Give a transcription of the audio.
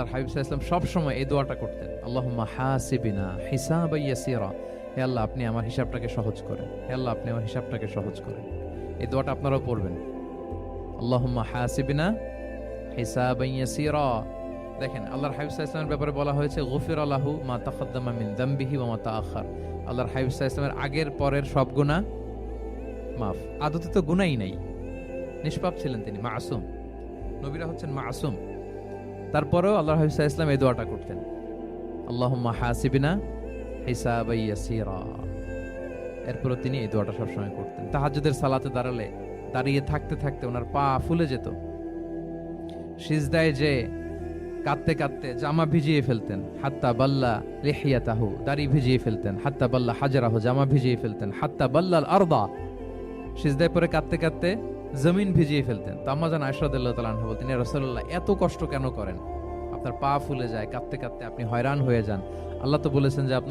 আল্লাহর হাবিব সাল্লাল্লাহু আলাইহি ওয়াসাল্লাম সব সময় এই দোয়াটা করতেন, আল্লাহুম্মা হাসিবিনা হিসাবান ইয়াসীরা। হে আল্লাহ, আপনি আমার হিসাবটাকে সহজ করেন। হে আল্লাহ, আপনি আমার হিসাবটাকে সহজ করেন। এই দোয়াটা আপনারাও পড়বেন, আল্লাহুম্মা হাসিবিনা হিসাবান ইয়াসীরা। দেখেন, আল্লাহর হাবিব সাল্লাল্লাহু আলাইহি ওয়াসাল্লামের ব্যাপারে বলা হয়েছে গফিরা লাহু মা তাকাদ্দামা মিন যামবিহি ওয়া মা তাআখার। আল্লাহর হাবিব সাল্লাল্লাহু আলাইহি ওয়াসাল্লামের আগের পরের সব গুনাহ মাফ। আদতে তো গুনাহই নাই, নিষ্পাপ ছিলেন তিনি, মাসুম। নবীরা হচ্ছেন মাসুম। তারপরেও আল্লাহর হাবিব সাল্লাল্লাহু আলাইহি ওয়াসাল্লাম এই দোয়াটা করতেন, আল্লাহুম্মা হাসিবিনা হিসাবান ইয়াসীরা। এরপরও তিনি এই দোয়াটা সবসময় করতেন। তাহাজ্জুদের সালাতে দাঁড়িয়ে থাকতে থাকতে ওনার পা ফুলে যেত। সিজদায় যে কাঁদতে কাঁদতে জামা ভিজিয়ে ফেলতেন, হাত্তা বাল্লা লিহিয়াতাহু, দাড়ি ভিজিয়ে ফেলতেন, হাত্তা বাল্লা হাজারাহু, জামা ভিজিয়ে ফেলতেন, হাত্তা বাল্লাল আরদা, সিজদায় পরে কাঁদতে কাঁদতে জমিন ভিজিয়ে ফেলতেন। তো আম্মা জান আয়েশা রাদিয়াল্লাহু তাআলা আনহা বলতেন, ইয়া রাসূলুল্লাহ, এত কষ্ট কেন করেন? আপনার পা ফুলে যায়, কাঁদতে কাঁদতে আপনি হয়রান হয়ে যান। আল্লাহ তো বলেছেন যে আপনি